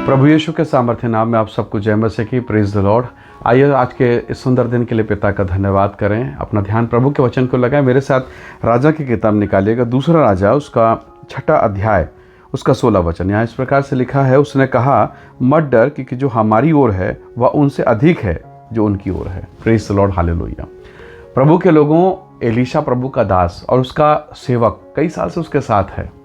प्रभु यीशु के सामर्थ्य नाम में आप सबको जय मसीह की। Praise the Lord. आइए आज के इस सुंदर दिन के लिए पिता का धन्यवाद करें। अपना ध्यान प्रभु के वचन को लगाएं। मेरे साथ राजा की किताब निकालिएगा, दूसरा राजा उसका 6 अध्याय उसका 16 वचन। यहाँ इस प्रकार से लिखा है, उसने कहा मत डर, क्योंकि जो हमारी ओर है वह उनसे अधिक है जो उनकी ओर है। Praise the lord, hallelujah. प्रभु के लोगों, एलीशा प्रभु का दास और उसका सेवक कई साल से उसके साथ है।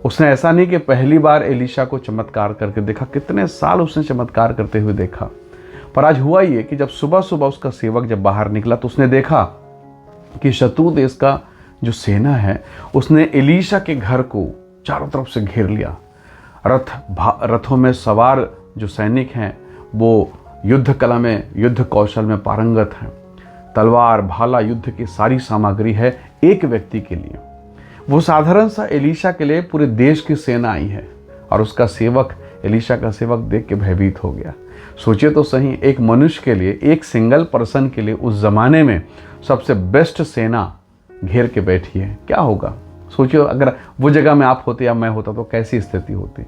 उसने ऐसा नहीं कि पहली बार एलीशा को चमत्कार करके देखा, कितने साल उसने चमत्कार करते हुए देखा। पर आज हुआ ये कि जब सुबह सुबह उसका सेवक जब बाहर निकला तो उसने देखा कि शत्रु देश का जो सेना है उसने एलीशा के घर को चारों तरफ से घेर लिया। रथों में सवार जो सैनिक हैं वो युद्ध कला में, युद्ध कौशल में पारंगत हैं। तलवार, भाला, युद्ध की सारी सामग्री है एक व्यक्ति के लिए। वो साधारण सा एलीशा के लिए पूरे देश की सेना आई है। और उसका सेवक, एलीशा का सेवक देख के भयभीत हो गया। सोचिए तो सही, एक मनुष्य के लिए, एक सिंगल पर्सन के लिए उस जमाने में सबसे बेस्ट सेना घेर के बैठी है, क्या होगा? सोचिए अगर वो जगह में आप होते या मैं होता तो कैसी स्थिति होती।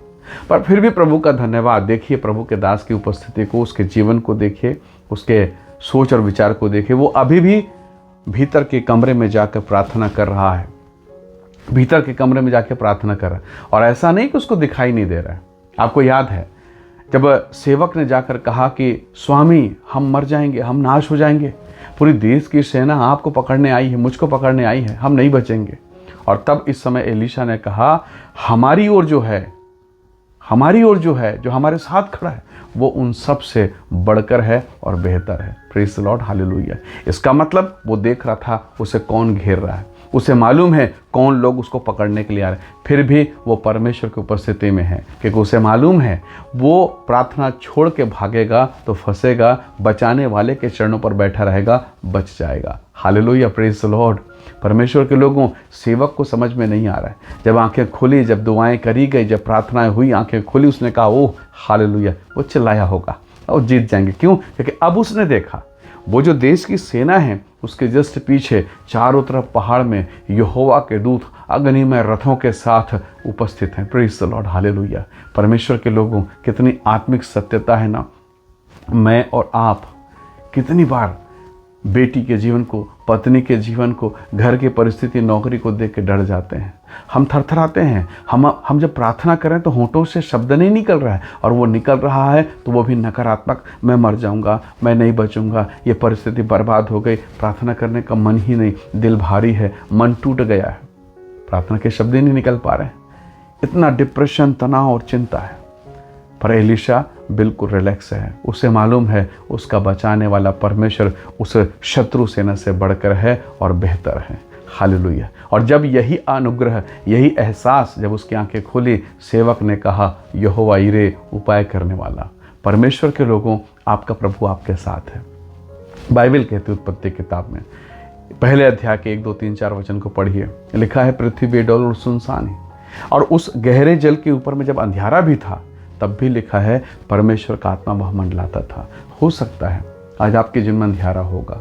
पर फिर भी प्रभु का धन्यवाद। देखिए प्रभु के दास की उपस्थिति को, उसके जीवन को देखिए, उसके सोच और विचार को देखिए। वो अभी भी भीतर के कमरे में जाकर प्रार्थना कर रहा है, भीतर के कमरे में जाके प्रार्थना कर रहा है। और ऐसा नहीं कि उसको दिखाई नहीं दे रहा है। आपको याद है जब सेवक ने जाकर कहा कि स्वामी हम मर जाएंगे, हम नाश हो जाएंगे, पूरी देश की सेना आपको पकड़ने आई है, मुझको पकड़ने आई है, हम नहीं बचेंगे। और तब इस समय एलीशा ने कहा हमारी ओर जो है, हमारी ओर जो है, जो हमारे साथ खड़ा है, वो उन सब से बढ़कर है और बेहतर है। Praise the lord, hallelujah. इसका मतलब वो देख रहा था उसे कौन घेर रहा है, उसे मालूम है कौन लोग उसको पकड़ने के लिए आ रहे हैं। फिर भी वो परमेश्वर की उपस्थिति में है, क्योंकि उसे मालूम है वो प्रार्थना छोड़ के भागेगा तो फंसेगा, बचाने वाले के चरणों पर बैठा रहेगा, बच जाएगा। Hallelujah, praise the Lord. परमेश्वर के लोगों, सेवक को समझ में नहीं आ रहा है। जब आंखें खुली, जब दुआएं करी गई, जब प्रार्थनाएं हुई, आंखें खुली, उसने कहा ओह हालेलुया, वो चिल्लाया होगा और जीत जाएंगे। क्यों? क्योंकि अब उसने देखा वो जो देश की सेना है उसके जस्ट पीछे चारों तरफ पहाड़ में यहोवा के दूत अग्निमय रथों के साथ उपस्थित हैं। Praise the lord, hallelujah. परमेश्वर के लोगों, कितनी आत्मिक सत्यता है ना। मैं और आप कितनी बार बेटी के जीवन को, पत्नी के जीवन को, घर की परिस्थिति, नौकरी को देख के डर जाते हैं, हम थरथराते हैं। हम जब प्रार्थना करें तो होंठों से शब्द नहीं निकल रहा है, और वो निकल रहा है तो वो भी नकारात्मक, मैं मर जाऊंगा, मैं नहीं बचूंगा, ये परिस्थिति बर्बाद हो गई। प्रार्थना करने का मन ही नहीं, दिल भारी है, मन टूट गया है, प्रार्थना के शब्द ही नहीं निकल पा रहे हैं। इतना डिप्रेशन, तनाव और चिंता है। पर एलीशा बिल्कुल रिलैक्स है। उसे मालूम है उसका बचाने वाला परमेश्वर उस शत्रु सेना से बढ़कर है और बेहतर है। हालेलुया। और जब यही अनुग्रह, यही एहसास जब उसकी आंखें खुली, सेवक ने कहा यहोवा यिरे, उपाय करने वाला। परमेश्वर के लोगों, आपका प्रभु आपके साथ है। बाइबल कहती है उत्पत्ति किताब में पहले अध्याय के 1, 2, 3, 4 वचन को पढ़िए। लिखा है पृथ्वी बेडौल और सुनसान है, और उस गहरे जल के ऊपर में जब अंधियारा भी था तब भी लिखा है परमेश्वर का आत्मा वह मंडलाता था। हो सकता है आज आपके जीवन में अंधियारा होगा,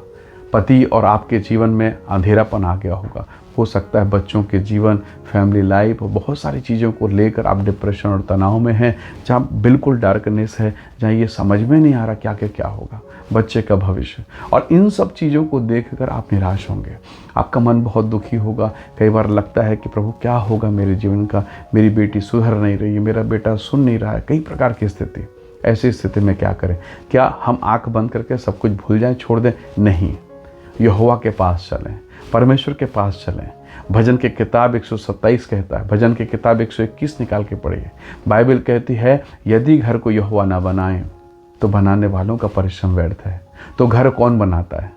पति और आपके जीवन में अंधेरापन आ गया होगा। हो सकता है बच्चों के जीवन, फैमिली लाइफ और बहुत सारी चीज़ों को लेकर आप डिप्रेशन और तनाव में हैं, जहाँ बिल्कुल डार्कनेस है, जहाँ ये समझ में नहीं आ रहा क्या क्या होगा, बच्चे का भविष्य। और इन सब चीज़ों को देखकर आप निराश होंगे, आपका मन बहुत दुखी होगा। कई बार लगता है कि प्रभु क्या होगा मेरे जीवन का, मेरी बेटी सुधर नहीं रही है, मेरा बेटा सुन नहीं रहा है, कई प्रकार की स्थिति। ऐसी स्थिति में क्या करें? क्या हम आंख बंद करके सब कुछ भूल जाएं, छोड़ दें? नहीं, यहोवा के पास चलें, परमेश्वर के पास चलें। भजन की किताब 127 कहता है, भजन की किताब 121 निकाल के पढ़िए। बाइबल कहती है यदि घर को यहोवा ना बनाए तो बनाने वालों का परिश्रम व्यर्थ है। तो घर कौन बनाता है?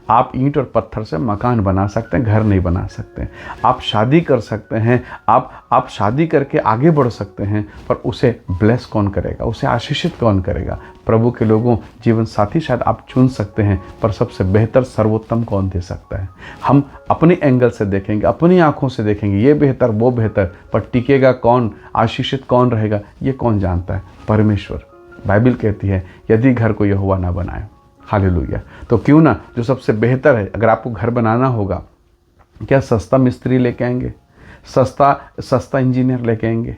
आप ईंट और पत्थर से मकान बना सकते हैं, घर नहीं बना सकते। आप शादी कर सकते हैं, आप शादी करके आगे बढ़ सकते हैं, पर उसे ब्लेस कौन करेगा, उसे आशीषित कौन करेगा? प्रभु के लोगों, जीवन साथी शायद आप चुन सकते हैं, पर सबसे बेहतर, सर्वोत्तम कौन दे सकता है? हम अपनी एंगल से देखेंगे, अपनी आंखों से देखेंगे, ये बेहतर, वो बेहतर, पर टिकेगा कौन, आशीषित कौन रहेगा, ये कौन जानता है? परमेश्वर। बाइबल कहती है यदि घर को यहोवा ना बनाए, हालेलुया, तो क्यों ना जो सबसे बेहतर है, अगर आपको घर बनाना होगा, क्या सस्ता मिस्त्री लेके आएंगे, सस्ता इंजीनियर लेके आएंगे?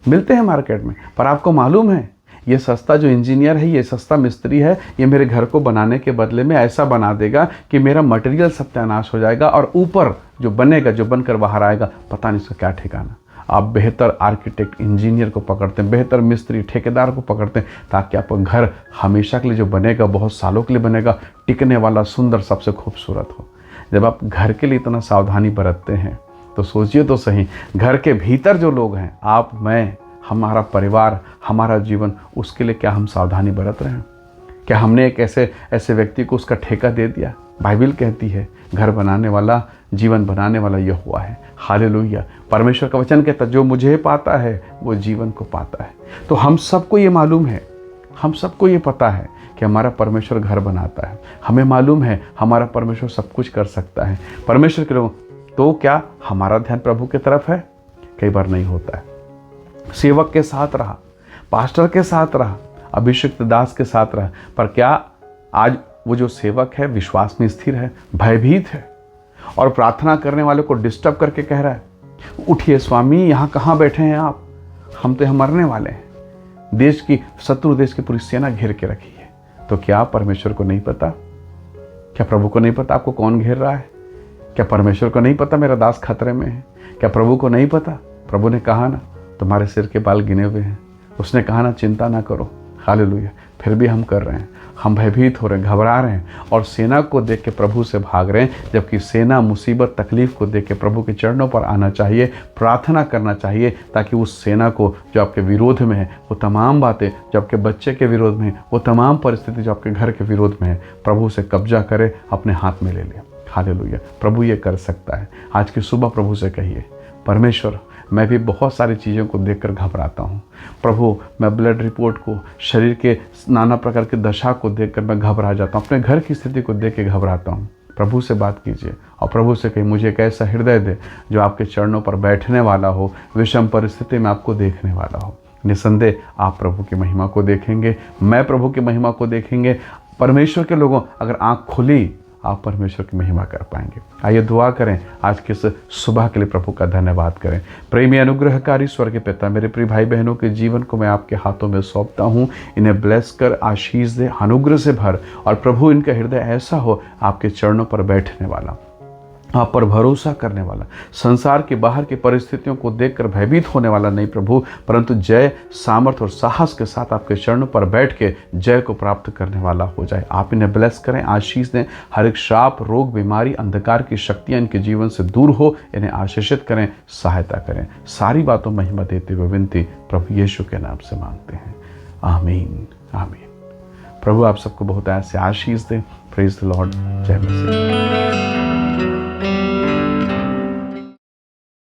मिलते हैं मार्केट में, पर आपको मालूम है ये सस्ता जो इंजीनियर है, ये सस्ता मिस्त्री है, ये मेरे घर को बनाने के बदले में ऐसा बना देगा कि मेरा मटेरियल सत्यानाश हो जाएगा और ऊपर जो बनेगा, जो बनकर बाहर आएगा, पता नहीं इसका क्या ठिकाना। आप बेहतर आर्किटेक्ट इंजीनियर को पकड़ते हैं, बेहतर मिस्त्री ठेकेदार को पकड़ते हैं, ताकि आपका घर हमेशा के लिए जो बनेगा, बहुत सालों के लिए बनेगा, टिकने वाला, सुंदर, सबसे खूबसूरत हो। जब आप घर के लिए इतना सावधानी बरतते हैं तो सोचिए तो सही, घर के भीतर जो लोग हैं, आप, मैं, हमारा परिवार, हमारा जीवन, उसके लिए क्या हम सावधानी बरत रहे हैं? क्या हमने एक ऐसे व्यक्ति को उसका ठेका दे दिया? बाइबल कहती है घर बनाने वाला, जीवन बनाने वाला यहोवा है। हालेलुया। परमेश्वर का वचन कहता है जो मुझे पाता है वो जीवन को पाता है। तो हम सबको ये मालूम है, हम सबको ये पता है कि हमारा परमेश्वर घर बनाता है। हमें मालूम है हमारा परमेश्वर सब कुछ कर सकता है। परमेश्वर के लोग, तो क्या हमारा ध्यान प्रभु की तरफ है? कई बार नहीं होता है। सेवक के साथ रहा, पास्टर के साथ रहा, अभिषिक्त दास के साथ रहा, पर क्या आज वो जो सेवक है विश्वास में स्थिर है, भयभीत है और प्रार्थना करने वाले को डिस्टर्ब करके कह रहा है, उठिए स्वामी, यहाँ कहाँ बैठे हैं आप, हम तो यहाँ मरने वाले हैं। देश की, शत्रु देश की पूरी सेना घेर के रखी है। तो क्या परमेश्वर को नहीं पता? क्या प्रभु को नहीं पता आपको कौन घेर रहा है? क्या परमेश्वर को नहीं पता मेरा दास खतरे में है? क्या प्रभु को नहीं पता? प्रभु ने कहा ना तुम्हारे सिर के बाल गिने हुए हैं, उसने कहा ना चिंता ना करो। हालेलुया। फिर भी हम कर रहे हैं, हम भयभीत हो रहे हैं, घबरा रहे हैं और सेना को देख के प्रभु से भाग रहे हैं, जबकि सेना मुसीबत तकलीफ को देख के प्रभु के चरणों पर आना चाहिए, प्रार्थना करना चाहिए, ताकि उस सेना को जो आपके विरोध में है, वो तमाम बातें जो आपके बच्चे के विरोध में है, वो तमाम परिस्थिति जो आपके घर के विरोध में है, प्रभु से कब्जा करे, अपने हाथ में ले ले। हालेलुया। प्रभु ये कर सकता है। आज की सुबह प्रभु से कहिए, परमेश्वर मैं भी बहुत सारी चीज़ों को देखकर घबराता हूँ प्रभु, मैं ब्लड रिपोर्ट को, शरीर के नाना प्रकार की दशा को देखकर मैं घबरा जाता हूँ, अपने घर की स्थिति को देख के घबराता हूँ। प्रभु से बात कीजिए और प्रभु से कहिए मुझे एक ऐसा हृदय दे जो आपके चरणों पर बैठने वाला हो, विषम परिस्थिति में आपको देखने वाला हो। निसंदेह आप प्रभु की महिमा को देखेंगे, मैं प्रभु की महिमा को देखेंगे। परमेश्वर के लोगों, अगर आँख खुली, आप परमेश्वर की महिमा कर पाएंगे। आइए दुआ करें, आज के इस सुबह के लिए प्रभु का धन्यवाद करें। प्रेमी अनुग्रहकारी स्वर्गीय पिता, मेरे प्रिय भाई बहनों के जीवन को मैं आपके हाथों में सौंपता हूँ। इन्हें ब्लेस कर, आशीष दे, अनुग्रह से भर, और प्रभु इनका हृदय ऐसा हो आपके चरणों पर बैठने वाला, आप पर भरोसा करने वाला, संसार के बाहर की परिस्थितियों को देखकर भयभीत होने वाला नहीं प्रभु, परंतु जय, सामर्थ और साहस के साथ आपके चरणों पर बैठ के जय को प्राप्त करने वाला हो जाए। आप इन्हें ब्लेस करें, आशीष दें। हर एक श्राप, रोग, बीमारी, अंधकार की शक्तियां इनके जीवन से दूर हो, इन्हें आशीषित करें, सहायता करें। सारी बातों महिमा देते हुए विनती प्रभु यीशु के नाम से मांगते हैं, आमीन, आमीन। प्रभु आप सबको बहुत ऐसे आशीष दें। Praise the Lord. जय मसीह।